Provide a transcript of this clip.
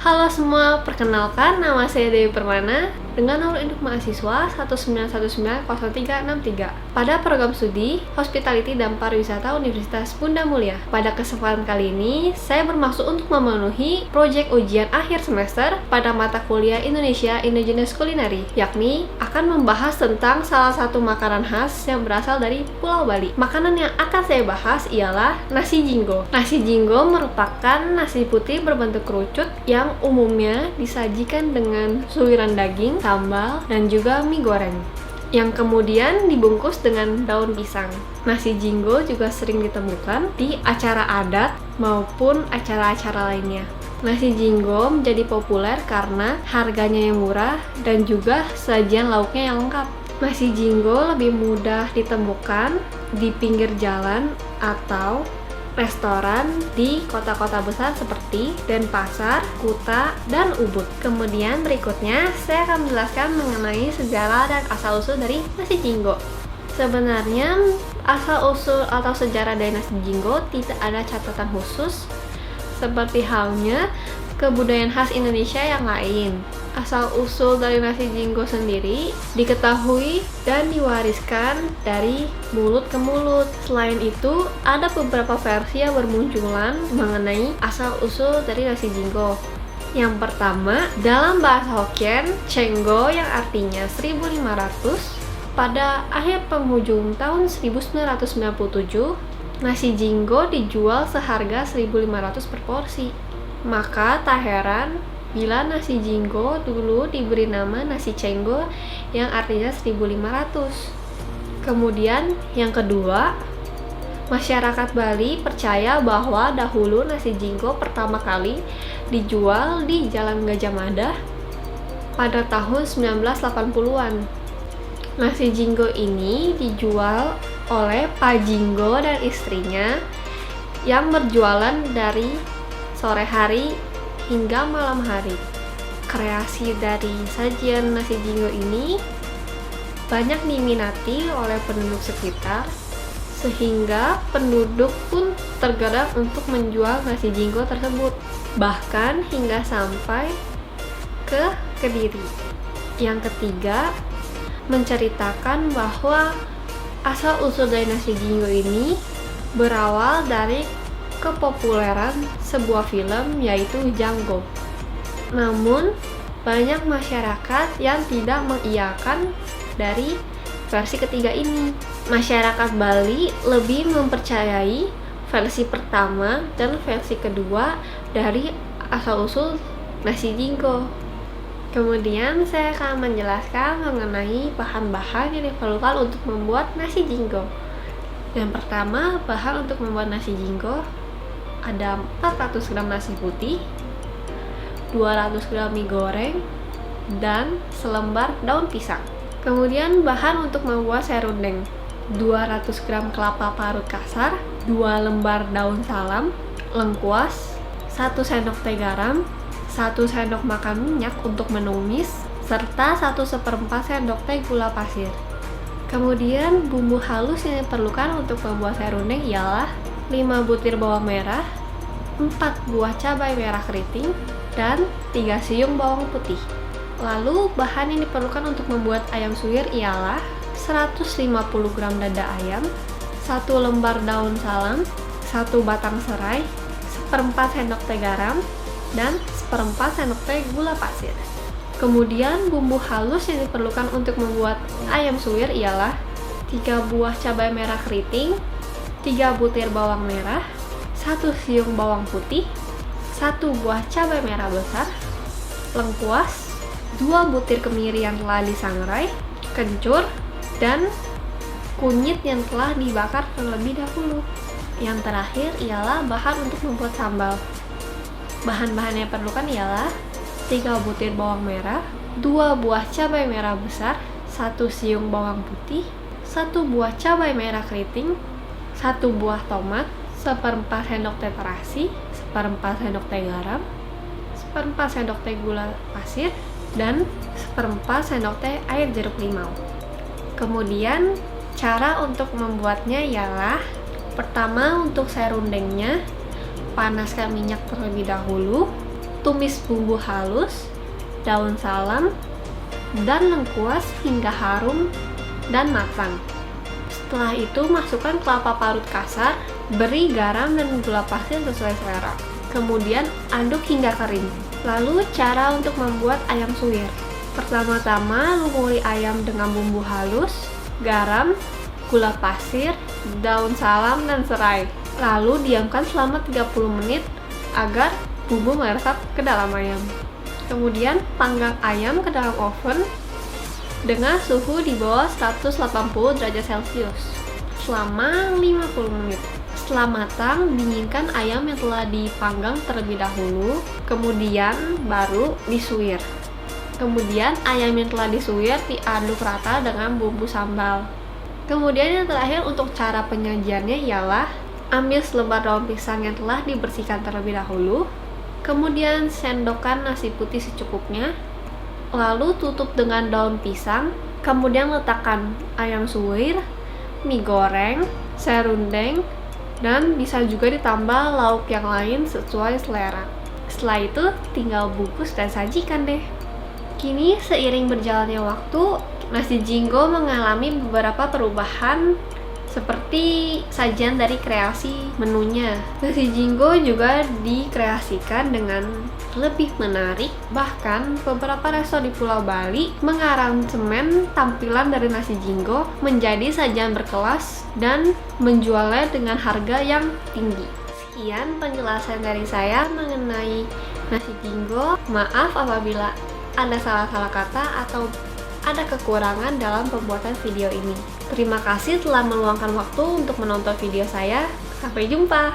Halo semua, perkenalkan nama saya Dewi Permana dengan nomor induk mahasiswa 191900363 pada program studi Hospitality dan Pariwisata Universitas Bunda Mulia. Pada kesempatan kali ini, saya bermaksud untuk memenuhi proyek ujian akhir semester pada mata kuliah Indonesia Indigenous Culinary, yakni akan membahas tentang salah satu makanan khas yang berasal dari Pulau Bali. Makanan yang akan saya bahas ialah nasi jinggo. Nasi jinggo merupakan nasi putih berbentuk kerucut yang umumnya disajikan dengan suiran daging, sambal, dan juga mie goreng yang kemudian dibungkus dengan daun pisang. Nasi jinggo juga sering ditemukan di acara adat maupun acara-acara lainnya. Nasi jinggo menjadi populer karena harganya yang murah dan juga sajian lauknya yang lengkap. Nasi jinggo lebih mudah ditemukan di pinggir jalan atau restoran di kota-kota besar seperti Denpasar, Kuta, dan Ubud. Kemudian berikutnya saya akan menjelaskan mengenai sejarah dan asal-usul dari nasi jinggo. Sebenarnya asal-usul atau sejarah dari nasi jinggo tidak ada catatan khusus seperti halnya kebudayaan khas Indonesia yang lain. Asal-usul dari nasi jinggo sendiri diketahui dan diwariskan dari mulut ke mulut. Selain itu, ada beberapa versi yang bermunculan mengenai asal-usul dari nasi jinggo. Yang pertama, dalam bahasa Hokkien, Cenggo yang artinya 1500, pada akhir penghujung tahun 1997, nasi jinggo dijual seharga 1.500 per porsi. Maka tak heran bila nasi jinggo dulu diberi nama nasi cenggo yang artinya 1.500. Kemudian yang kedua, masyarakat Bali percaya bahwa dahulu nasi jinggo pertama kali dijual di Jalan Gajah Mada pada tahun 1980-an. Nasi jinggo ini dijual oleh Pak Jinggo dan istrinya yang berjualan dari sore hari hingga malam hari. Kreasi dari sajian nasi jinggo ini banyak diminati oleh penduduk sekitar, sehingga penduduk pun tergerak untuk menjual nasi jinggo tersebut, bahkan hingga sampai ke Kediri. Yang ketiga, menceritakan bahwa asal-usul dari nasi jinggo ini berawal dari kepopuleran sebuah film yaitu Django. Namun, banyak masyarakat yang tidak mengiyakan dari versi ketiga ini. Masyarakat Bali lebih mempercayai versi pertama dan versi kedua dari asal-usul nasi jinggo. Kemudian saya akan menjelaskan mengenai bahan-bahan yang diperlukan untuk membuat nasi jinggo. Yang pertama, bahan untuk membuat nasi jinggo ada 400 gram nasi putih, 200 gram mie goreng, dan selembar daun pisang. Kemudian bahan untuk membuat serundeng, 200 gram kelapa parut kasar, 2 lembar daun salam, lengkuas, 1 sendok teh garam, 1 sendok makan minyak untuk menumis, serta 1/4 sendok teh gula pasir. Kemudian bumbu halus yang diperlukan untuk membuat serundeng ialah 5 butir bawang merah, 4 buah cabai merah keriting, dan 3 siung bawang putih. Lalu bahan yang diperlukan untuk membuat ayam suwir ialah 150 gram dada ayam, 1 lembar daun salam, 1 batang serai, 1/4 sendok teh garam, dan 1/4 sendok teh gula pasir. Kemudian bumbu halus yang diperlukan untuk membuat ayam suwir ialah 3 buah cabai merah keriting, 3 butir bawang merah, 1 siung bawang putih, 1 buah cabai merah besar, lengkuas, 2 butir kemiri yang telah disangrai, kencur, dan kunyit yang telah dibakar terlebih dahulu. Yang terakhir ialah bahan untuk membuat sambal. Bahan-bahan yang diperlukan ialah 3 butir bawang merah, 2 buah cabai merah besar, 1 siung bawang putih, 1 buah cabai merah keriting, 1 buah tomat, 1/4 sendok teh terasi, 1/4 sendok teh garam, 1/4 sendok teh gula pasir, dan 1/4 sendok teh air jeruk limau. Kemudian cara untuk membuatnya ialah pertama, untuk serundengnya panaskan minyak terlebih dahulu, tumis bumbu halus, daun salam, dan lengkuas hingga harum dan matang. Setelah itu masukkan kelapa parut kasar, beri garam dan gula pasir sesuai selera. Kemudian aduk hingga kering. Lalu cara untuk membuat ayam suwir. Pertama-tama lumuri ayam dengan bumbu halus, garam, gula pasir, daun salam, dan serai. Lalu diamkan selama 30 menit agar bumbu meresap ke dalam ayam. Kemudian panggang ayam ke dalam oven dengan suhu di bawah 180 derajat Celcius selama 50 menit. Setelah matang, dinginkan ayam yang telah dipanggang terlebih dahulu, kemudian baru disuir. Kemudian ayam yang telah disuir diaduk rata dengan bumbu sambal. Kemudian yang terakhir untuk cara penyajiannya ialah ambil selembar daun pisang yang telah dibersihkan terlebih dahulu, kemudian sendokkan nasi putih secukupnya, lalu tutup dengan daun pisang, kemudian letakkan ayam suwir, mie goreng, serundeng, dan bisa juga ditambah lauk yang lain sesuai selera. Setelah itu tinggal bungkus dan sajikan deh. Kini seiring berjalannya waktu, nasi jinggo mengalami beberapa perubahan seperti sajian dari kreasi menunya. Nasi jinggo juga dikreasikan dengan lebih menarik, bahkan beberapa resto di Pulau Bali mengaransemen tampilan dari nasi jinggo menjadi sajian berkelas dan menjualnya dengan harga yang tinggi. Sekian penjelasan dari saya mengenai nasi jinggo. Maaf apabila ada salah-salah kata atau ada kekurangan dalam pembuatan video ini. Terima kasih telah meluangkan waktu untuk menonton video saya. Sampai jumpa!